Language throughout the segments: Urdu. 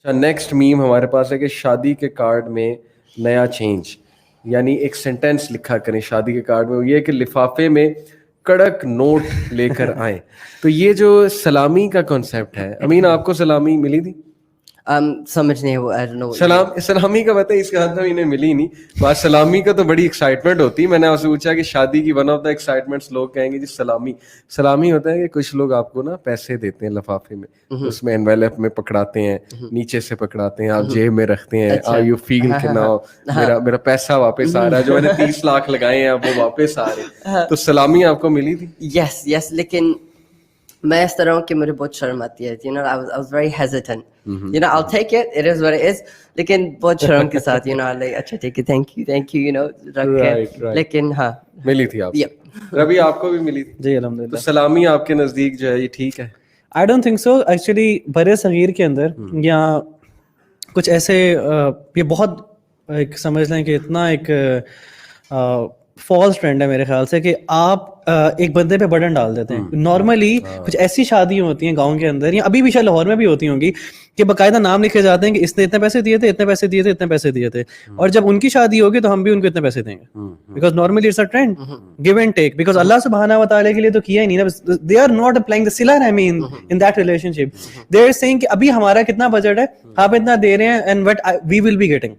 نیکسٹ میم ہمارے پاس ہے کہ شادی کے کارڈ میں نیا چینج، یعنی ایک سینٹینس لکھا کریں شادی کے کارڈ میں، وہ یہ کہ لفافے میں کڑک نوٹ لے کر آئیں. تو یہ جو سلامی کا کانسیپٹ ہے، امین آپ کو سلامی ملی تھی؟ سمجھ نہیں وہ سلامی کا پتہ اس کا حد انہیں ملی نہیں. بات سلامی کا تو بڑی ایکسائٹمنٹ ہوتی ہے. میں نے آپ سے پوچھا کہ شادی کی ون آف دا ایکسائٹمنٹس لوگ کہیں گے جی سلامی ہوتا ہے کہ کچھ لوگ آپ کو نا پیسے دیتے ہیں لفافے میں، اس میں انویلپ میں پکڑاتے ہیں، نیچے سے پکڑاتے ہیں، آپ جیب میں رکھتے ہیں، یو فیل کہ نا میرا پیسہ واپس آ رہا ہے، جو میں نے 30 لاکھ لگائے ہیں اب وہ واپس آ رہے ہیں. تو سلامی آپ کو ملی تھی؟ یس لیکن میں اس طرح ہوں کہ مجھے بہت شرم آتی ہے. I was very hesitant. I'll take it. It is what it is. لیکن بہت شرم کے ساتھ like اچھا ٹھیک ہے thank you رکھ کے. لیکن ہاں ملی تھی آپ کو. ربی آپ کو بھی ملی تھی؟ جی الحمدللہ. تو سلامی آپ کے نزدیک جو ہے یہ ٹھیک ہے؟ I don't think so. Actually بر صغیر کے اندر یا کچھ ایسے یہ بہت ایک سمجھ لیں کہ اتنا ایک فالس ٹرینڈ ہے میرے خیال سے کہ آپ ایک بندے پہ برڈن ڈال دیتے ہیں. نارملی کچھ ایسی شادیاں ہوتی ہیں گاؤں کے اندر یا ابھی بھی شاید لاہور میں بھی ہوتی ہوں گی کہ باقاعدہ نام لکھے جاتے ہیں کہ اس نے اتنے پیسے دیے تھے، اتنے پیسے دیے تھے، اتنے پیسے دیے تھے، اور جب ان کی شادی ہوگی تو ہم بھی ان کو اتنے پیسے دیں گے. Because normally it's a trend give and take. Because Allah سبحانہ و تعالیٰ کے لیے تو کیا ہی نہیں نا. They are not applying the صلہ رحمی in that relationship. They are seeing کہ ابھی ہمارا کتنا بجٹ ہے، آپ اتنا دے رہے ہیں and what we will be getting.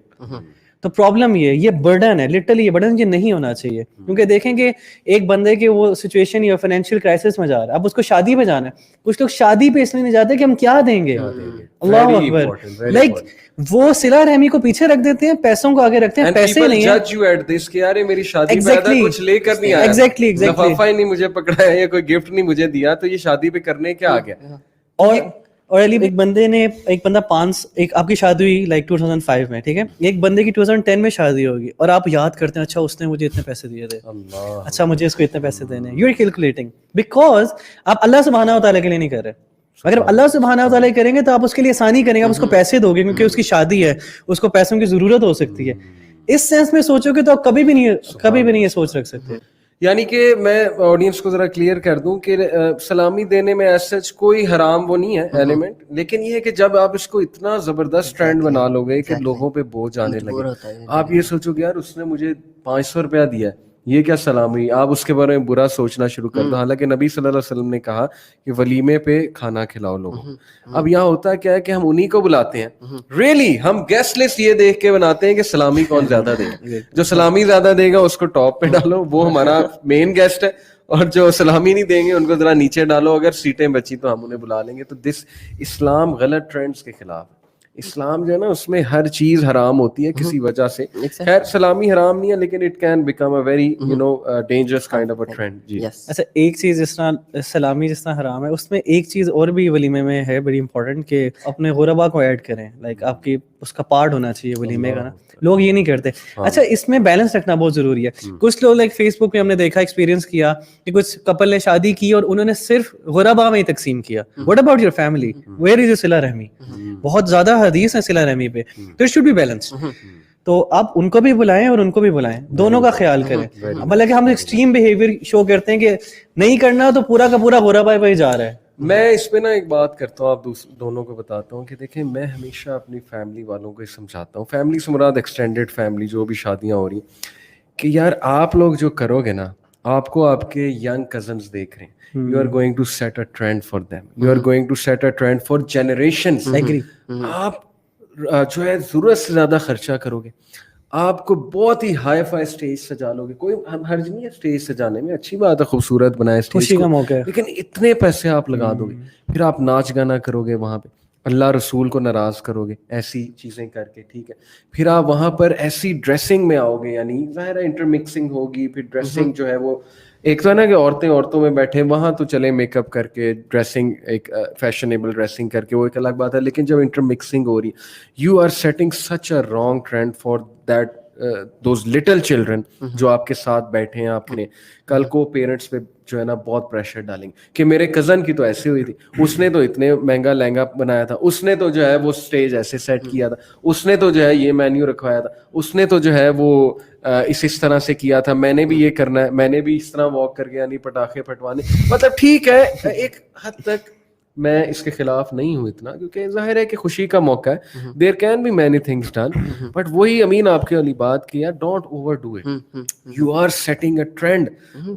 تو پرابلم یہ برڈن ہے، لٹرلی یہ برڈن یہ نہیں ہونا چاہیے. کیونکہ دیکھیں کہ ایک بندے کے وہ سچویشن یا فائنینشیل کرائسس میں جا رہا ہے، اب اس کو شادی پہ جانا ہے. کچھ لوگ شادی پہ اس لیے نہیں جاتے کہ ہم کیا دیں گے. اللہ اکبر. لائک وہ صلہ رحمی کو پیچھے رکھ دیتے ہیں، پیسوں کو آگے رکھتے ہیں. پیسے نہیں ہیں. جج یو ایٹ دس کہ یار میری شادی پہ آیا کچھ لے کر نہیں آیا، ایگزیکٹلی لفافہ ہی نہیں مجھے پکڑایا یا کوئی گفٹ نہیں مجھے دیا، تو یہ شادی پہ کرنے کیا آ گیا. اور علی ایک بندہ ایک آپ کی شادی ہوئی لائک 2005 میں، ٹھیک ہے، ایک بندے کی 2010 میں شادی ہوگی اور آپ یاد کرتے ہیں اچھا اس نے مجھے اتنے پیسے دیے تھے، اچھا مجھے اس کو اتنے پیسے دینے. یو آر کیلکولیٹنگ بیکاز آپ اللہ سبحانہ و تعالیٰ کے لیے نہیں کر رہے. اگر اللہ سبحانہ و تعالیٰ کریں گے تو آپ اس کے لیے آسانی کریں گے، آپ اس کو پیسے دو گے کیونکہ اس کی شادی ہے، اس کو پیسوں کی ضرورت ہو سکتی ہے. اس سینس میں سوچو گے تو آپ کبھی بھی نہیں یہ سوچ رکھ سکتے. یعنی کہ میں آڈینس کو ذرا کلیئر کر دوں کہ سلامی دینے میں ایز سچ کوئی حرام وہ نہیں ہے ایلیمنٹ، لیکن یہ ہے کہ جب آپ اس کو اتنا زبردست ٹرینڈ بنا لو گے کہ لوگوں پہ بوجھ آنے لگے، آپ یہ سوچو کہ یار اس نے مجھے 500 روپیہ دیا ہے، یہ کیا سلامی، آپ اس کے بارے میں برا سوچنا شروع کر دو. حالانکہ نبی صلی اللہ علیہ وسلم نے کہا کہ ولیمے پہ کھانا کھلاؤ لوگوں. اب یہاں ہوتا کیا ہے کہ ہم انہی کو بلاتے ہیں، ریئلی ہم گیسٹ لسٹ یہ دیکھ کے بناتے ہیں کہ سلامی کون زیادہ دے گا. جو سلامی زیادہ دے گا اس کو ٹاپ پہ ڈالو، وہ ہمارا مین گیسٹ ہے، اور جو سلامی نہیں دیں گے ان کو ذرا نیچے ڈالو. اگر سیٹیں بچی تو ہم انہیں بلا لیں گے. تو اسلام غلط ٹرینڈز کے خلاف ہے. اسلام جو ہے نا اس میں ہر چیز حرام ہوتی ہے کسی وجہ سے. خیر سلامی حرام نہیں ہے لیکن it can become a very dangerous kind of a trend. جی اچھا ایک چیز جس طرح سلامی جس طرح حرام ہے، اس میں ایک چیز اور بھی ولیمے میں ہے بڑی امپورٹنٹ کہ اپنے غربا کو ایڈ کریں. لائک آپ کی اس کا پارٹ ہونا چاہیے ولیمے کا نا. لوگ یہ نہیں کرتے. اچھا اس میں بیلنس رکھنا بہت ضروری ہے. کچھ لوگ لائک فیس بک پہ ہم نے دیکھا ایکسپیرینس کیا کہ کچھ کپل نے شادی کی اور انہوں نے صرف غربا میں ہی تقسیم کیا. What about your family, where is your صلہ رحمی. بہت زیادہ حدیث ہے صلہ رحمی پہ. تو اٹ شوڈ بی بیلنس. تو آپ ان کو بھی بلائیں اور ان کو بھی بلائیں، دونوں کا خیال کریں. بلکہ ہم ایکسٹریم بیہیویئر شو کرتے ہیں کہ نہیں کرنا تو پورا کا پورا غربا پہ ہی جا رہا ہے. میں اس پہ نا ایک بات کرتا ہوں، آپ دونوں کو بتاتا ہوں کہ دیکھیں میں ہمیشہ اپنی فیملی والوں کو سمجھاتا ہوں، فیملی سے مراد ایکسٹینڈیڈ فیملی جو بھی شادیاں ہو رہی ہیں، کہ یار آپ لوگ جو کرو گے نا، آپ کو آپ کے ینگ کزنز دیکھ رہے ہیں. You are going to set a trend for them, you are going to set a trend for generations. آپ جو ہے ضرورت سے زیادہ خرچہ کرو گے، آپ کو بہت ہی ہائی فائی اسٹیج سجا لو گے. کوئی حرج نہیں ہے اسٹیج سجانے میں، اچھی بات ہے، خوبصورت بنائے اسٹیج کو، لیکن اتنے پیسے آپ لگا دو گے، پھر آپ ناچ گانا کرو گے وہاں پہ، اللہ رسول کو ناراض کرو گے ایسی چیزیں کر کے، ٹھیک ہے. پھر آپ وہاں پر ایسی ڈریسنگ میں آؤ گے، یعنی ظاہر ہے انٹر مکسنگ ہوگی. پھر ڈریسنگ جو ہے وہ ایک تو ہے نا کہ عورتوں میں بیٹھے وہاں تو چلے میک اپ کر کے ڈریسنگ ایک فیشنیبل ڈریسنگ کر کے، وہ ایک الگ بات ہے. لیکن جب انٹر مکسنگ ہو رہی ہے، you are setting such a wrong trend for that those little children جو آپ کے ساتھ بیٹھے ہیں. آپ نے کل کو پیرنٹس پہ جو ہے نا بہت پریشر ڈالیں گے کہ میرے کزن کی تو ایسے ہوئی تھی، اس نے تو اتنے مہنگا لہنگا بنایا تھا، اس نے تو جو ہے وہ اسٹیج ایسے سیٹ کیا تھا، اس نے تو جو ہے یہ مینیو رکھوایا تھا، اس نے تو جو ہے وہ اس طرح سے کیا تھا، میں نے بھی یہ کرنا ہے، میں نے بھی اس طرح واک کر کے یعنی پٹاخے پھٹوانے. مطلب ٹھیک ہے ایک حد تک میں اس کے خلاف نہیں ہوں اتنا, کیونکہ ظاہر ہے کہ خوشی کا موقع ہے, there can be many things done, but وہی امین آپ کے والی بات کی ہے, don't overdo it, you are setting a trend.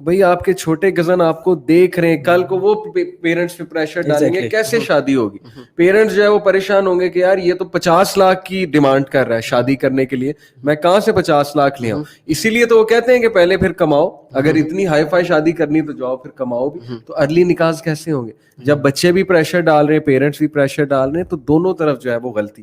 بھائی آپ کے چھوٹے کزن آپ کو دیکھ رہے ہیں, کل کو وہ پیرنٹس پہ پریشر ڈالیں گے, کیسے شادی ہوگی؟ پیرنٹس جو ہے وہ پریشان ہوں گے کہ یار یہ تو 50 لاکھ کی ڈیمانڈ کر رہا ہے شادی کرنے کے لیے, میں کہاں سے 50 لاکھ لے آؤں؟ اسی لیے تو وہ کہتے ہیں کہ پہلے پھر کماؤ, اگر اتنی ہائی فائی شادی کرنی تو جاؤ پھر کماؤ بھی. تو ارلی نکاح کیسے ہوں گے؟ جب بچے بھی پریشر ڈال رہے ہیں, پیرنٹس بھی پریشر ڈال رہے ہیں, تو دونوں طرف جو ہے وہ غلطی.